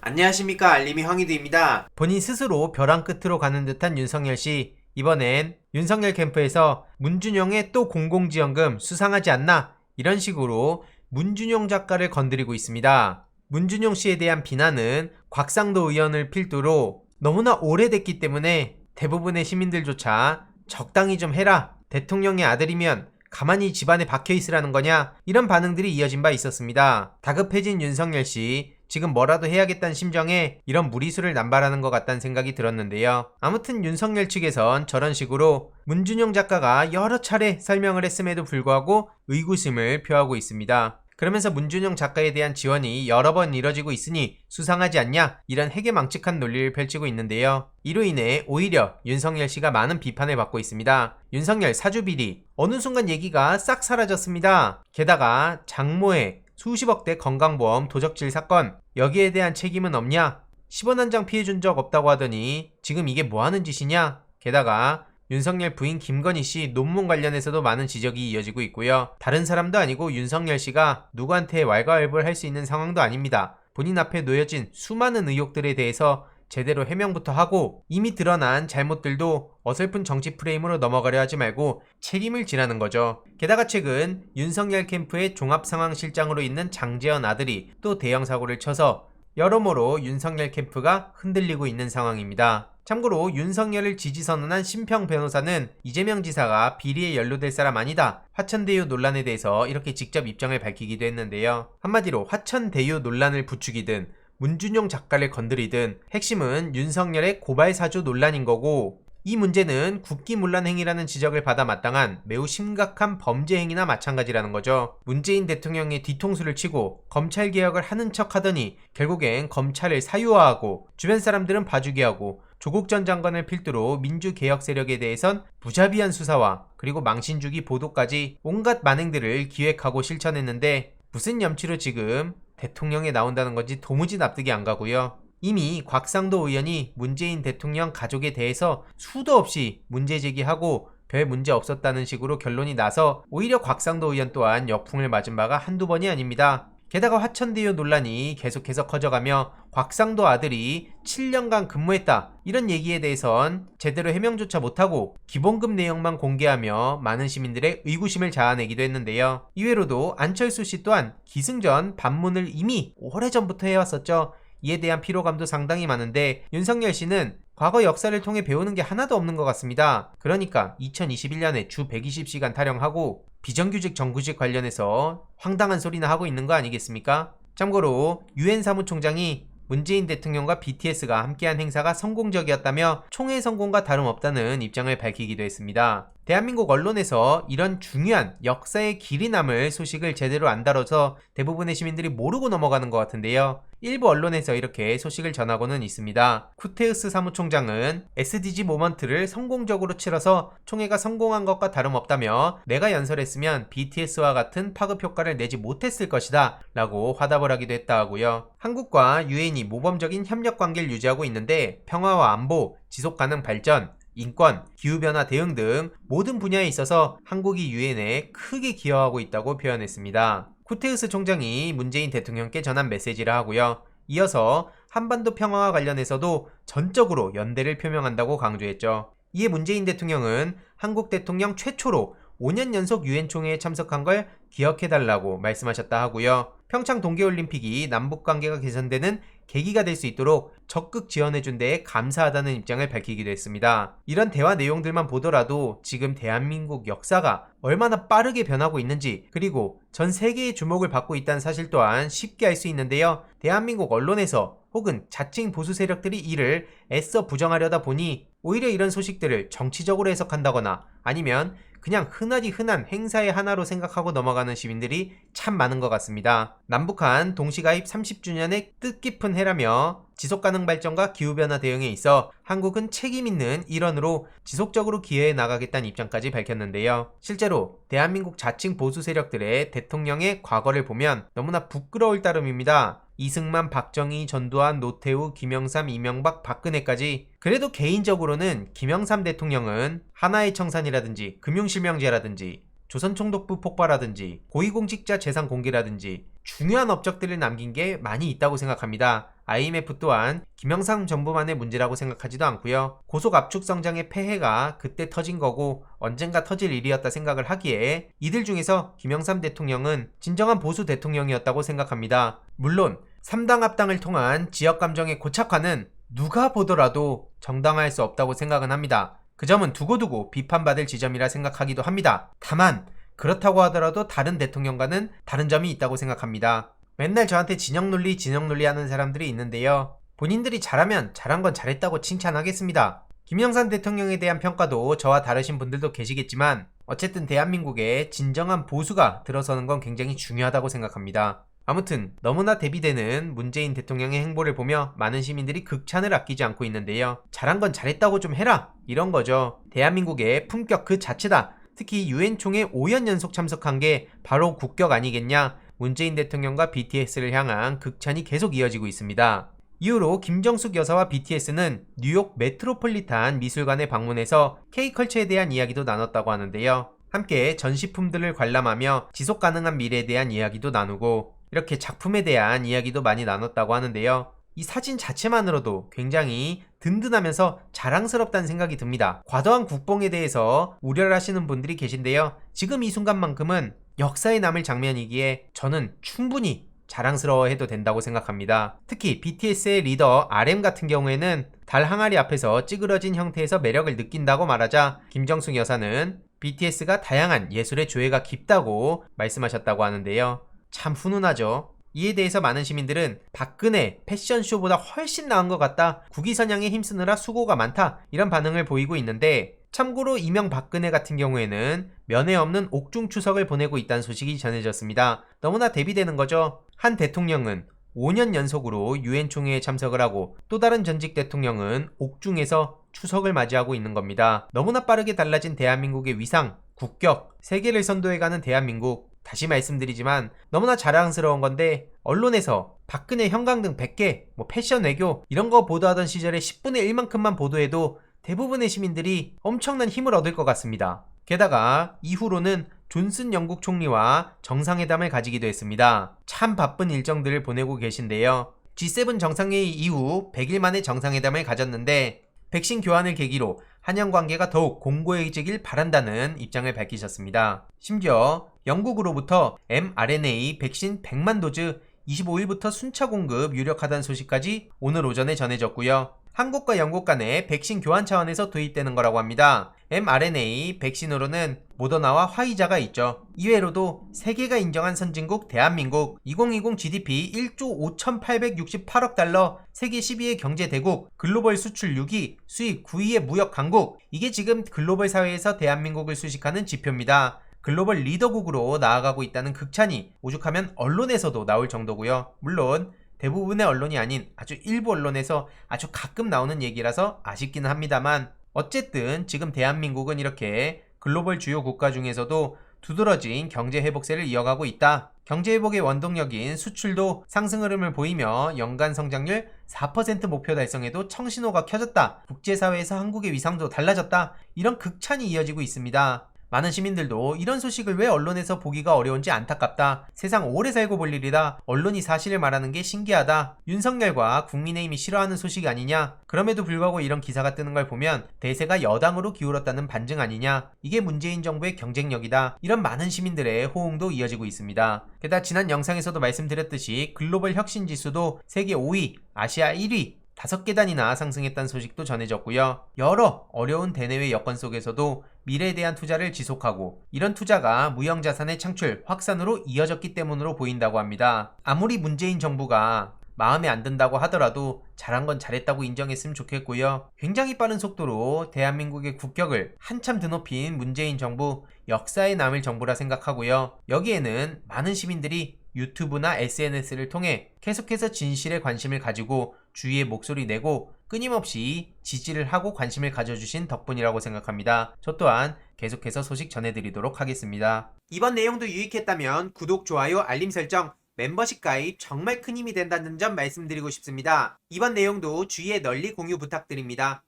안녕하십니까, 알림이 황희두입니다. 본인 스스로 벼랑 끝으로 가는 듯한 윤석열씨, 이번엔 윤석열 캠프에서 문준용의 또 공공지원금 수상하지 않나, 이런 식으로 문준용 작가를 건드리고 있습니다. 문준용씨에 대한 비난은 곽상도 의원을 필두로 너무나 오래됐기 때문에 대부분의 시민들조차 적당히 좀 해라, 대통령의 아들이면 가만히 집안에 박혀있으라는 거냐, 이런 반응들이 이어진 바 있었습니다. 다급해진 윤석열씨, 지금 뭐라도 해야겠다는 심정에 이런 무리수를 남발하는 것 같다는 생각이 들었는데요. 아무튼 윤석열 측에선 저런 식으로 문준용 작가가 여러 차례 설명을 했음에도 불구하고 의구심을 표하고 있습니다. 그러면서 문준용 작가에 대한 지원이 여러 번 이뤄지고 있으니 수상하지 않냐, 이런 해괴망측한 논리를 펼치고 있는데요. 이로 인해 오히려 윤석열 씨가 많은 비판을 받고 있습니다. 윤석열 사주비리, 어느 순간 얘기가 싹 사라졌습니다. 게다가 장모의 수십억대 건강보험 도적질 사건, 여기에 대한 책임은 없냐? 10원 한 장 피해준 적 없다고 하더니 지금 이게 뭐하는 짓이냐? 게다가 윤석열 부인 김건희씨 논문 관련해서도 많은 지적이 이어지고 있고요. 다른 사람도 아니고 윤석열씨가 누구한테 왈가왈부를 할 수 있는 상황도 아닙니다. 본인 앞에 놓여진 수많은 의혹들에 대해서 제대로 해명부터 하고, 이미 드러난 잘못들도 어설픈 정치 프레임으로 넘어가려 하지 말고 책임을 지라는 거죠. 게다가 최근 윤석열 캠프의 종합상황실장으로 있는 장제원 아들이 또 대형 사고를 쳐서 여러모로 윤석열 캠프가 흔들리고 있는 상황입니다. 참고로 윤석열을 지지선언한 심평 변호사는 이재명 지사가 비리에 연루될 사람 아니다, 화천대유 논란에 대해서 이렇게 직접 입장을 밝히기도 했는데요. 한마디로 화천대유 논란을 부추기든 문준용 작가를 건드리든 핵심은 윤석열의 고발사주 논란인 거고, 이 문제는 국기문란 행위라는 지적을 받아 마땅한 매우 심각한 범죄 행위나 마찬가지라는 거죠. 문재인 대통령의 뒤통수를 치고 검찰개혁을 하는 척 하더니 결국엔 검찰을 사유화하고 주변 사람들은 봐주게 하고, 조국 전 장관을 필두로 민주개혁 세력에 대해선 무자비한 수사와 그리고 망신주기 보도까지 온갖 만행들을 기획하고 실천했는데, 무슨 염치로 지금 대통령에 나온다는 건지 도무지 납득이 안 가고요. 이미 곽상도 의원이 문재인 대통령 가족에 대해서 수도 없이 문제 제기하고 별 문제 없었다는 식으로 결론이 나서 오히려 곽상도 의원 또한 역풍을 맞은 바가 한두 번이 아닙니다. 게다가 화천대유 논란이 계속해서 커져가며 곽상도 아들이 7년간 근무했다, 이런 얘기에 대해선 제대로 해명조차 못하고 기본급 내용만 공개하며 많은 시민들의 의구심을 자아내기도 했는데요. 이외로도 안철수 씨 또한 기승전 반문을 이미 오래전부터 해왔었죠. 이에 대한 피로감도 상당히 많은데 윤석열 씨는 과거 역사를 통해 배우는 게 하나도 없는 것 같습니다. 그러니까 2021년에 주 120시간 타령하고 비정규직 정규직 관련해서 황당한 소리나 하고 있는 거 아니겠습니까? 참고로 유엔 사무총장이 문재인 대통령과 BTS가 함께한 행사가 성공적이었다며 총회 성공과 다름없다는 입장을 밝히기도 했습니다. 대한민국 언론에서 이런 중요한 역사의 길이 남을 소식을 제대로 안 다뤄서 대부분의 시민들이 모르고 넘어가는 것 같은데요. 일부 언론에서 이렇게 소식을 전하고는 있습니다. 쿠테우스 사무총장은 SDG 모먼트를 성공적으로 치러서 총회가 성공한 것과 다름없다며 내가 연설했으면 BTS와 같은 파급 효과를 내지 못했을 것이다 라고 화답을 하기도 했다 하고요. 한국과 유엔이 모범적인 협력 관계를 유지하고 있는데 평화와 안보, 지속가능 발전, 인권, 기후변화 대응 등 모든 분야에 있어서 한국이 유엔에 크게 기여하고 있다고 표현했습니다. 쿠테우스 총장이 문재인 대통령께 전한 메시지라 하고요. 이어서 한반도 평화와 관련해서도 전적으로 연대를 표명한다고 강조했죠. 이에 문재인 대통령은 한국 대통령 최초로 5년 연속 유엔 총회에 참석한 걸 기억해달라고 말씀하셨다 하고요. 평창 동계올림픽이 남북관계가 개선되는 계기가 될 수 있도록 적극 지원해준 데에 감사하다는 입장을 밝히기도 했습니다. 이런 대화 내용들만 보더라도 지금 대한민국 역사가 얼마나 빠르게 변하고 있는지, 그리고 전 세계의 주목을 받고 있다는 사실 또한 쉽게 알 수 있는데요. 대한민국 언론에서 혹은 자칭 보수 세력들이 이를 애써 부정하려다 보니 오히려 이런 소식들을 정치적으로 해석한다거나 아니면 그냥 흔하디 흔한 행사의 하나로 생각하고 넘어가는 시민들이 참 많은 것 같습니다. 남북한 동시가입 30주년의 뜻깊은 해라며 지속가능 발전과 기후변화 대응에 있어 한국은 책임있는 일원으로 지속적으로 기여해 나가겠다는 입장까지 밝혔는데요. 실제로 대한민국 자칭 보수 세력들의 대통령의 과거를 보면 너무나 부끄러울 따름입니다. 이승만, 박정희, 전두환, 노태우, 김영삼, 이명박, 박근혜까지. 그래도 개인적으로는 김영삼 대통령은 하나의 청산이라든지 금융실명제라든지 조선총독부 폭파라든지 고위공직자 재산 공개라든지 중요한 업적들을 남긴 게 많이 있다고 생각합니다. IMF 또한 김영삼 정부만의 문제라고 생각하지도 않고요. 고속 압축 성장의 폐해가 그때 터진 거고 언젠가 터질 일이었다 생각을 하기에 이들 중에서 김영삼 대통령은 진정한 보수 대통령이었다고 생각합니다. 물론 3당 합당을 통한 지역 감정의 고착화는 누가 보더라도 정당화할 수 없다고 생각은 합니다. 그 점은 두고두고 비판받을 지점이라 생각하기도 합니다. 다만 그렇다고 하더라도 다른 대통령과는 다른 점이 있다고 생각합니다. 맨날 저한테 진영 논리 하는 사람들이 있는데요. 본인들이 잘하면 잘한 건 잘했다고 칭찬하겠습니다. 김영삼 대통령에 대한 평가도 저와 다르신 분들도 계시겠지만 어쨌든 대한민국에 진정한 보수가 들어서는 건 굉장히 중요하다고 생각합니다. 아무튼 너무나 대비되는 문재인 대통령의 행보를 보며 많은 시민들이 극찬을 아끼지 않고 있는데요. 잘한 건 잘했다고 좀 해라, 이런 거죠. 대한민국의 품격 그 자체다. 특히 유엔 총회 5년 연속 참석한 게 바로 국격 아니겠냐. 문재인 대통령과 BTS를 향한 극찬이 계속 이어지고 있습니다. 이후로 김정숙 여사와 BTS는 뉴욕 메트로폴리탄 미술관에 방문해서 K컬처에 대한 이야기도 나눴다고 하는데요. 함께 전시품들을 관람하며 지속가능한 미래에 대한 이야기도 나누고 이렇게 작품에 대한 이야기도 많이 나눴다고 하는데요. 이 사진 자체만으로도 굉장히 든든하면서 자랑스럽다는 생각이 듭니다. 과도한 국뽕에 대해서 우려를 하시는 분들이 계신데요. 지금 이 순간만큼은 역사에 남을 장면이기에 저는 충분히 자랑스러워해도 된다고 생각합니다. 특히 BTS의 리더 RM 같은 경우에는 달 항아리 앞에서 찌그러진 형태에서 매력을 느낀다고 말하자 김정숙 여사는 BTS가 다양한 예술의 조예가 깊다고 말씀하셨다고 하는데요. 참 훈훈하죠. 이에 대해서 많은 시민들은 박근혜 패션쇼보다 훨씬 나은 것 같다. 국위선양에 힘쓰느라 수고가 많다. 이런 반응을 보이고 있는데 참고로 이명 박근혜 같은 경우에는 면회 없는 옥중 추석을 보내고 있다는 소식이 전해졌습니다. 너무나 대비되는 거죠. 한 대통령은 5년 연속으로 유엔 총회에 참석을 하고 또 다른 전직 대통령은 옥중에서 추석을 맞이하고 있는 겁니다. 너무나 빠르게 달라진 대한민국의 위상, 국격, 세계를 선도해가는 대한민국. 다시 말씀드리지만 너무나 자랑스러운 건데 언론에서 박근혜 형광등 100개, 패션 외교 이런 거 보도하던 시절에 10분의 1만큼만 보도해도 대부분의 시민들이 엄청난 힘을 얻을 것 같습니다. 게다가 이후로는 존슨 영국 총리와 정상회담을 가지기도 했습니다. 참 바쁜 일정들을 보내고 계신데요. G7 정상회의 이후 100일 만에 정상회담을 가졌는데 백신 교환을 계기로 한영 관계가 더욱 공고해지길 바란다는 입장을 밝히셨습니다. 심지어 영국으로부터 mRNA 백신 100만 도즈 25일부터 순차 공급 유력하다는 소식까지 오늘 오전에 전해졌고요. 한국과 영국 간의 백신 교환 차원에서 도입되는 거라고 합니다. mRNA 백신으로는 모더나와 화이자가 있죠. 이외로도 세계가 인정한 선진국 대한민국, 2020 GDP 1조 5,868억 달러, 세계 12위 경제 대국, 글로벌 수출 6위, 수입 9위의 무역 강국. 이게 지금 글로벌 사회에서 대한민국을 수식하는 지표입니다. 글로벌 리더국으로 나아가고 있다는 극찬이 오죽하면 언론에서도 나올 정도고요. 물론 대부분의 언론이 아닌 아주 일부 언론에서 아주 가끔 나오는 얘기라서 아쉽기는 합니다만 어쨌든 지금 대한민국은 이렇게 글로벌 주요 국가 중에서도 두드러진 경제 회복세를 이어가고 있다. 경제 회복의 원동력인 수출도 상승 흐름을 보이며 연간 성장률 4% 목표 달성에도 청신호가 켜졌다. 국제사회에서 한국의 위상도 달라졌다. 이런 극찬이 이어지고 있습니다. 많은 시민들도 이런 소식을 왜 언론에서 보기가 어려운지 안타깝다. 세상 오래 살고 볼 일이다. 언론이 사실을 말하는 게 신기하다. 윤석열과 국민의힘이 싫어하는 소식이 아니냐. 그럼에도 불구하고 이런 기사가 뜨는 걸 보면 대세가 여당으로 기울었다는 반증 아니냐. 이게 문재인 정부의 경쟁력이다. 이런 많은 시민들의 호응도 이어지고 있습니다. 게다가 지난 영상에서도 말씀드렸듯이 글로벌 혁신 지수도 세계 5위, 아시아 1위 5계단이나 상승했다는 소식도 전해졌고요. 여러 어려운 대내외 여건 속에서도 미래에 대한 투자를 지속하고 이런 투자가 무형자산의 창출, 확산으로 이어졌기 때문으로 보인다고 합니다. 아무리 문재인 정부가 마음에 안 든다고 하더라도 잘한 건 잘했다고 인정했으면 좋겠고요. 굉장히 빠른 속도로 대한민국의 국격을 한참 드높인 문재인 정부, 역사에 남을 정부라 생각하고요. 여기에는 많은 시민들이 유튜브나 SNS를 통해 계속해서 진실에 관심을 가지고 주위에 목소리 내고 끊임없이 지지를 하고 관심을 가져주신 덕분이라고 생각합니다. 저 또한 계속해서 소식 전해드리도록 하겠습니다. 이번 내용도 유익했다면 구독, 좋아요, 알림 설정, 멤버십 가입 정말 큰 힘이 된다는 점 말씀드리고 싶습니다. 이번 내용도 주위에 널리 공유 부탁드립니다.